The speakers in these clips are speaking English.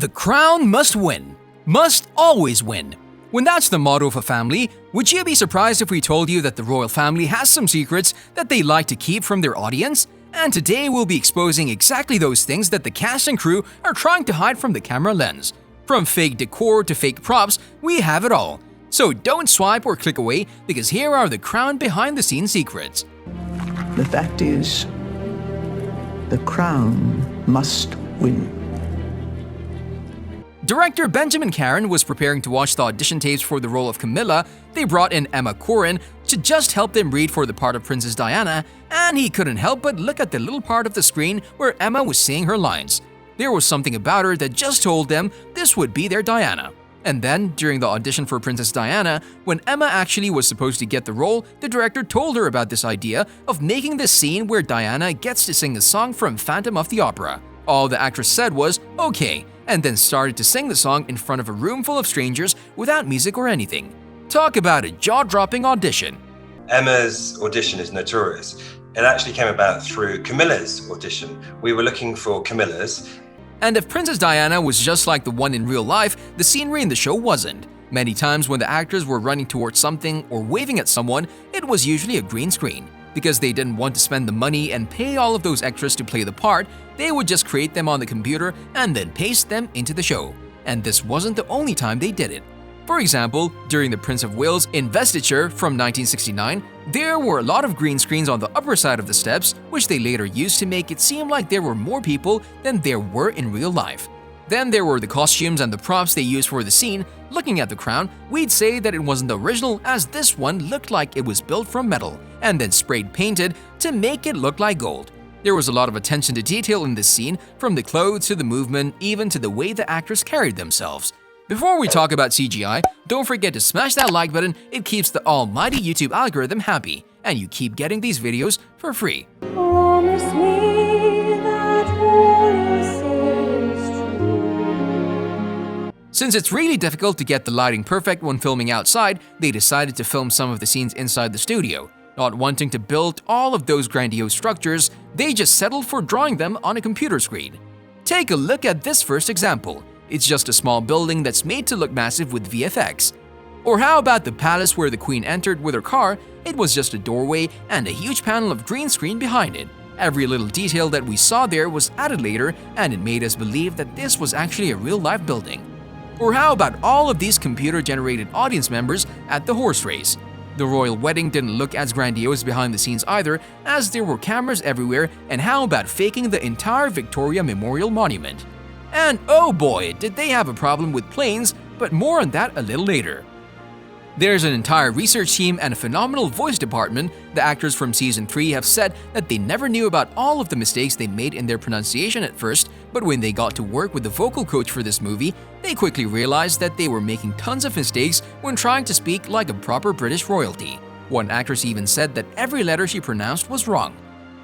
The crown must win. Must always win. When that's the motto of a family, would you be surprised if we told you that the royal family has some secrets that they like to keep from their audience? And today we'll be exposing exactly those things that the cast and crew are trying to hide from the camera lens. From fake decor to fake props, we have it all. So don't swipe or click away, because here are the crown behind-the-scenes secrets. The fact is, the crown must win. Director Benjamin Caron was preparing to watch the audition tapes for the role of Camilla. They brought in Emma Corrin to just help them read for the part of Princess Diana, and he couldn't help but look at the little part of the screen where Emma was saying her lines. There was something about her that just told them this would be their Diana. And then, during the audition for Princess Diana, when Emma actually was supposed to get the role, the director told her about this idea of making this scene where Diana gets to sing a song from Phantom of the Opera. All the actress said was, "Okay," and then started to sing the song in front of a room full of strangers without music or anything. Talk about a jaw-dropping audition. Emma's audition is notorious. It actually came about through Camilla's audition. We were looking for Camilla's. And if Princess Diana was just like the one in real life, the scenery in the show wasn't. Many times when the actors were running towards something or waving at someone, it was usually a green screen. Because they didn't want to spend the money and pay all of those extras to play the part, they would just create them on the computer and then paste them into the show. And this wasn't the only time they did it. For example, during the Prince of Wales investiture from 1969, there were a lot of green screens on the upper side of the steps, which they later used to make it seem like there were more people than there were in real life. Then there were the costumes and the props they used for the scene. Looking at the crown, we'd say that it wasn't the original, as this one looked like it was built from metal and then sprayed painted to make it look like gold. There was a lot of attention to detail in this scene, from the clothes to the movement, even to the way the actors carried themselves. Before we talk about CGI, don't forget to smash that like button. It keeps the almighty YouTube algorithm happy, and you keep getting these videos for free. Promise me that all you say is true. Since it's really difficult to get the lighting perfect when filming outside, they decided to film some of the scenes inside the studio. Not wanting to build all of those grandiose structures, they just settled for drawing them on a computer screen. Take a look at this first example. It's just a small building that's made to look massive with VFX. Or how about the palace where the queen entered with her car? It was just a doorway and a huge panel of green screen behind it. Every little detail that we saw there was added later, and it made us believe that this was actually a real-life building. Or how about all of these computer-generated audience members at the horse race? The royal wedding didn't look as grandiose behind the scenes either, as there were cameras everywhere. And how about faking the entire Victoria Memorial Monument? And oh boy, did they have a problem with planes, but more on that a little later. There's an entire research team and a phenomenal voice department. The actors from Season 3 have said that they never knew about all of the mistakes they made in their pronunciation at first, but when they got to work with the vocal coach for this movie, they quickly realized that they were making tons of mistakes when trying to speak like a proper British royalty. One actress even said that every letter she pronounced was wrong.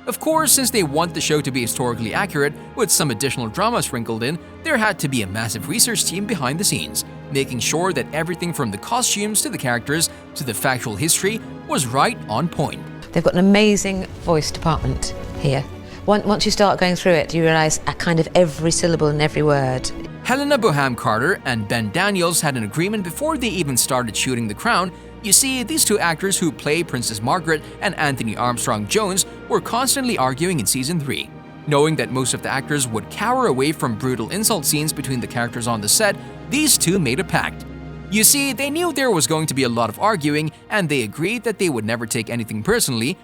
Of course, since they want the show to be historically accurate with some additional drama sprinkled in, there had to be a massive research team behind the scenes, making sure that everything from the costumes to the characters to the factual history was right on point. They've got an amazing voice department here. Once you start going through it, you realise a kind of every syllable and every word. Helena Bonham Carter and Ben Daniels had an agreement before they even started shooting The Crown. You see, these two actors who play Princess Margaret and Anthony Armstrong Jones were constantly arguing in Season 3. Knowing that most of the actors would cower away from brutal insult scenes between the characters on the set, these two made a pact. You see, they knew there was going to be a lot of arguing, and they agreed that they would never take anything personally.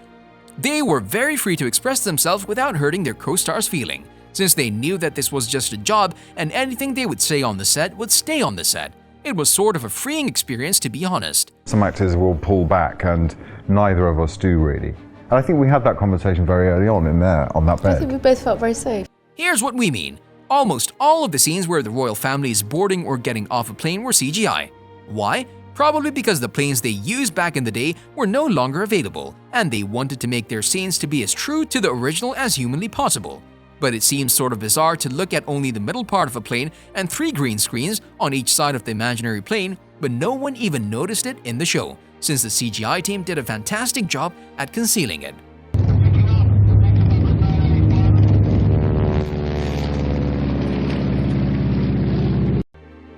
They were very free to express themselves without hurting their co-stars' feeling, since they knew that this was just a job and anything they would say on the set would stay on the set. It was sort of a freeing experience, to be honest. Some actors will pull back, and neither of us do really. And I think we had that conversation very early on in there, on that bed. I think we both felt very safe. Here's what we mean. Almost all of the scenes where the royal family is boarding or getting off a plane were CGI. Why? Probably because the planes they used back in the day were no longer available, and they wanted to make their scenes to be as true to the original as humanly possible. But it seems sort of bizarre to look at only the middle part of a plane and 3 green screens on each side of the imaginary plane, but no one even noticed it in the show, since the CGI team did a fantastic job at concealing it.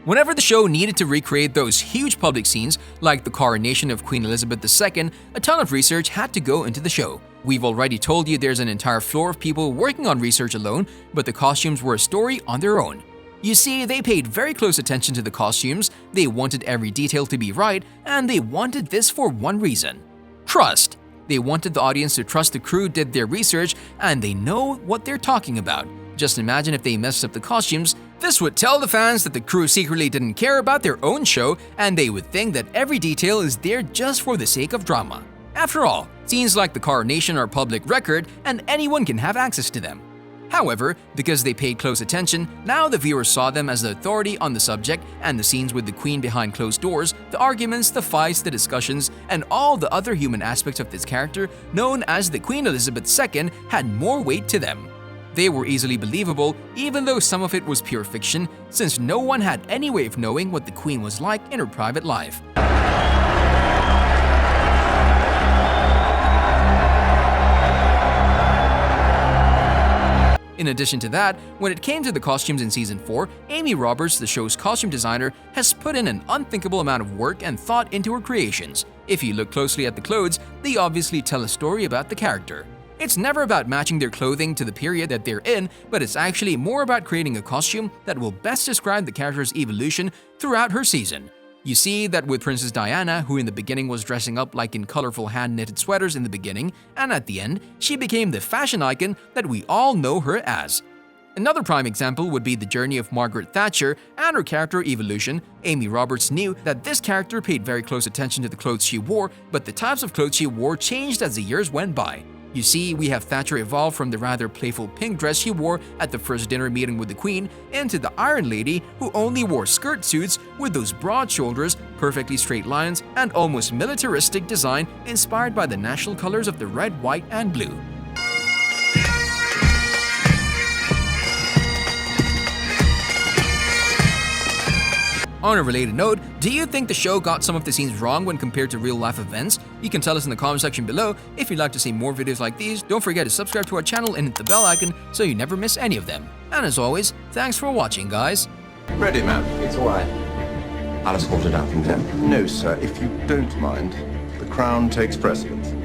Whenever the show needed to recreate those huge public scenes, like the coronation of Queen Elizabeth II, a ton of research had to go into the show. We've already told you there's an entire floor of people working on research alone, but the costumes were a story on their own. You see, they paid very close attention to the costumes, they wanted every detail to be right, and they wanted this for one reason: trust. They wanted the audience to trust the crew did their research and they know what they're talking about. Just imagine if they messed up the costumes. This would tell the fans that the crew secretly didn't care about their own show and they would think that every detail is there just for the sake of drama. After all, scenes like the coronation are public record and anyone can have access to them. However, because they paid close attention, now the viewers saw them as the authority on the subject, and the scenes with the Queen behind closed doors, the arguments, the fights, the discussions, and all the other human aspects of this character, known as the Queen Elizabeth II, had more weight to them. They were easily believable, even though some of it was pure fiction, since no one had any way of knowing what the Queen was like in her private life. In addition to that, when it came to the costumes in Season 4, Amy Roberts, the show's costume designer, has put in an unthinkable amount of work and thought into her creations. If you look closely at the clothes, they obviously tell a story about the character. It's never about matching their clothing to the period that they're in, but it's actually more about creating a costume that will best describe the character's evolution throughout her season. You see that with Princess Diana, who in the beginning was dressing up like in colorful hand-knitted sweaters in the beginning, and at the end, she became the fashion icon that we all know her as. Another prime example would be the journey of Margaret Thatcher and her character evolution. Amy Roberts knew that this character paid very close attention to the clothes she wore, but the types of clothes she wore changed as the years went by. You see, we have Thatcher evolve from the rather playful pink dress she wore at the first dinner meeting with the Queen into the Iron Lady who only wore skirt suits with those broad shoulders, perfectly straight lines, and almost militaristic design inspired by the national colors of the red, white, and blue. On a related note, do you think the show got some of the scenes wrong when compared to real-life events? You can tell us in the comment section below. If you'd like to see more videos like these, don't forget to subscribe to our channel and hit the bell icon so you never miss any of them. And as always, thanks for watching, guys. Ready, ma'am. It's all right. I'll escort her down from there. No, sir, if you don't mind, the Crown takes precedence.